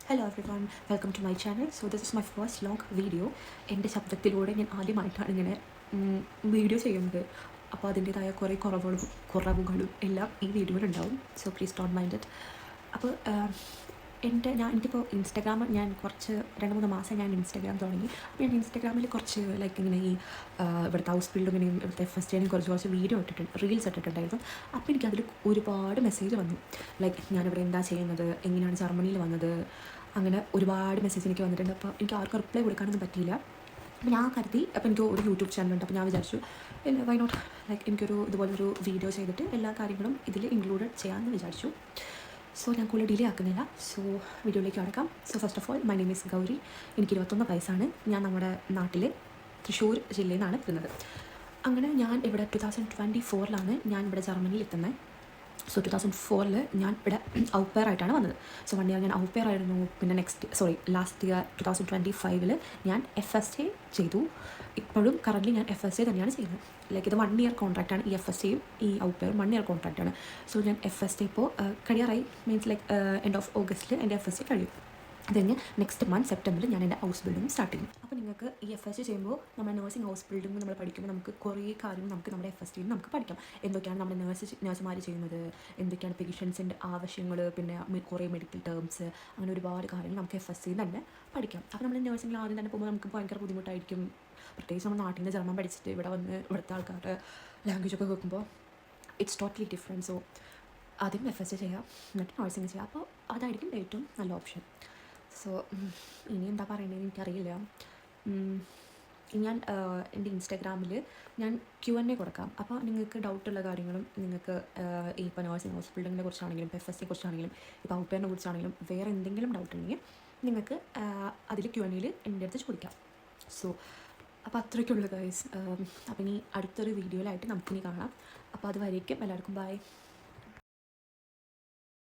Hello everyone, welcome to my channel. So this is my first long video. എൻ്റെ ശബ്ദത്തിലൂടെ ഞാൻ ആദ്യമായിട്ടാണ് ഇങ്ങനെ video ചെയ്യുന്നത്. അപ്പോൾ അതിൻ്റേതായ കുറേ കുറവുകളും എല്ലാം ഈ വീഡിയോയിലുണ്ടാവും. So please don't mind it. അപ്പോൾ എനിക്കിപ്പോൾ ഇൻസ്റ്റാഗ്രാം ഞാൻ കുറച്ച് 2-3 മാസം ഞാൻ ഇൻസ്റ്റാഗ്രാം തുടങ്ങി. അപ്പോൾ ഞാൻ ഇൻസ്റ്റാഗ്രാമിൽ കുറച്ച് ഇങ്ങനെ ഈ ഇവിടുത്തെ ഹൗസ് ബിൽഡിങ്ങിനെയും ഇവിടുത്തെ ഫെസ്റ്റിനെയും കുറച്ച് വീഡിയോ റീൽസ് ഇട്ടിട്ടുണ്ടായിരുന്നു. അപ്പോൾ എനിക്കതിൽ ഒരുപാട് മെസ്സേജ് വന്നു. ഞാനിവിടെ എന്താ ചെയ്യുന്നത്, എങ്ങനെയാണ് ജർമ്മനിയിൽ വന്നത്, അങ്ങനെ ഒരുപാട് മെസ്സേജ് എനിക്ക് വന്നിട്ടുണ്ട്. അപ്പോൾ എനിക്ക് ആർക്കും റിപ്ലൈ കൊടുക്കാനൊന്നും പറ്റിയില്ല. അപ്പോൾ ഞാൻ കരുതി, അപ്പോൾ എനിക്ക് ഒരു യൂട്യൂബ് ചാനലുണ്ട്. അപ്പോൾ ഞാൻ വിചാരിച്ചു വൈ നോട്ട് എനിക്കൊരു ഇതുപോലൊരു വീഡിയോ ചെയ്തിട്ട് എല്ലാ കാര്യങ്ങളും ഇതിൽ ഇൻക്ലൂഡഡ് ചെയ്യാമെന്ന് വിചാരിച്ചു. സോ ഞാൻ കൂടുതൽ ഡിലേ ആക്കുന്നില്ല. സോ വീഡിയോയിലേക്ക് കടക്കാം. So first of all my name is Gauri. എനിക്ക് 21 വയസ്സാണ്. ഞാൻ നമ്മുടെ നാട്ടിൽ തൃശ്ശൂർ ജില്ലയിൽ നിന്നാണ് എത്തുന്നത്. അങ്ങനെ ഞാൻ ഇവിടെ 2024 ഞാൻ ഇവിടെ ജർമ്മനിയിൽ എത്തുന്നത്. സോ 2004 ഞാൻ ഇവിടെ ഔപ്പയർ ആയിട്ടാണ് വന്നത്. സോ 1 ഇയർ ഞാൻ ഔപ്പയർ ആയിരുന്നു. പിന്നെ ലാസ്റ്റ് ഇയർ 2025 ഞാൻ FSA ചെയ്തു. ഇപ്പോഴും കറൻ്റ് ഞാൻ FSA തന്നെയാണ് ചെയ്യുന്നത്. ഇത് 1 ഇയർ കോൺട്രാക്റ്റാണ്. ഈ FSAയും ഈ ഔപ്പയറും 1 ഇയർ കോൺട്രാക്റ്റാണ്. സോ ഞാൻ FSA ഇപ്പോൾ കഴിയാറായി. മീൻസ് എൻഡ് ഓഫ് ഓഗസ്റ്റിൽ എൻ്റെ FSA കഴിയും. അത് കഴിഞ്ഞ് നെക്സ്റ്റ് മന്ത് സെപ്റ്റംബറിൽ ഞാൻ എൻ്റെ ഹൗസ് ബിൽഡിംഗ് സ്റ്റാർട്ട് ചെയ്യും. അപ്പോൾ നിങ്ങൾക്ക് ഈ FSA ചെയ്യുമ്പോൾ നമ്മൾ നഴ്സിംഗ് ഹൗസ് ബിൽഡിംഗ് നമ്മൾ പഠിക്കുമ്പോൾ നമുക്ക് കുറേ കാര്യങ്ങൾ നമ്മുടെ FSAയിൽ നമുക്ക് പഠിക്കാം. എന്തൊക്കെയാണ് നമ്മുടെ നഴ്സുമാർ ചെയ്യുന്നത്, എന്തൊക്കെയാണ് പേഷ്യൻസിൻ്റെ ആവശ്യങ്ങൾ, പിന്നെ കുറേ മെഡിക്കൽ ടേംസ്, അങ്ങനെ ഒരുപാട് കാര്യങ്ങൾ നമുക്ക് FSAയിൽ തന്നെ പഠിക്കാം. അപ്പോൾ നമ്മൾ നഴ്സിംഗിൽ ആദ്യം തന്നെ പോകുമ്പോൾ നമുക്ക് ഭയങ്കര ബുദ്ധിമുട്ടായിരിക്കും. പ്രത്യേകിച്ച് നമ്മൾ നാട്ടിൽ നിന്ന് ജർമ്മൻ പഠിച്ചിട്ട് ഇവിടെ വന്ന് ഇവിടുത്തെ ആൾക്കാരുടെ ലാംഗ്വേജൊക്കെ കേൾക്കുമ്പോൾ ഇറ്റ്സ് ടോട്ടലി ഡിഫറെൻറ്റ്. സോ ആദ്യം FSA ചെയ്യാം, എന്നിട്ട് നഴ്സിംഗ് ചെയ്യാം. അപ്പോൾ അതായിരിക്കും ഏറ്റവും നല്ല ഓപ്ഷൻ. സോ ഇനി എന്താ പറയണതെന്ന് എനിക്കറിയില്ല. ഞാൻ എൻ്റെ ഇൻസ്റ്റാഗ്രാമിൽ ഞാൻ Q&A കൊടുക്കാം. അപ്പോൾ നിങ്ങൾക്ക് ഡൗട്ടുള്ള കാര്യങ്ങളും നിങ്ങൾക്ക് ഇപ്പോൾ നഴ്സിംഗ് ഹൗസ് ബിൽഡിങ്ങിനെ കുറിച്ചാണെങ്കിലും FSAയെ കുറിച്ചാണെങ്കിലും ഇപ്പോൾ ഔപ്പയറിനെ കുറിച്ചാണെങ്കിലും വേറെ എന്തെങ്കിലും ഡൗട്ട് ഉണ്ടെങ്കിൽ നിങ്ങൾക്ക് അതിൽ Q&Aയിൽ എൻ്റെ അടുത്ത് ചോദിക്കാം. സോ അപ്പോൾ അത്രയ്ക്കുള്ളൂ ഗൈസ്. അപ്പോൾ ഇനി അടുത്തൊരു വീഡിയോയിലായിട്ട് നമുക്കിനി കാണാം. അപ്പോൾ അതുവരേക്കും എല്ലാവർക്കും ബൈ.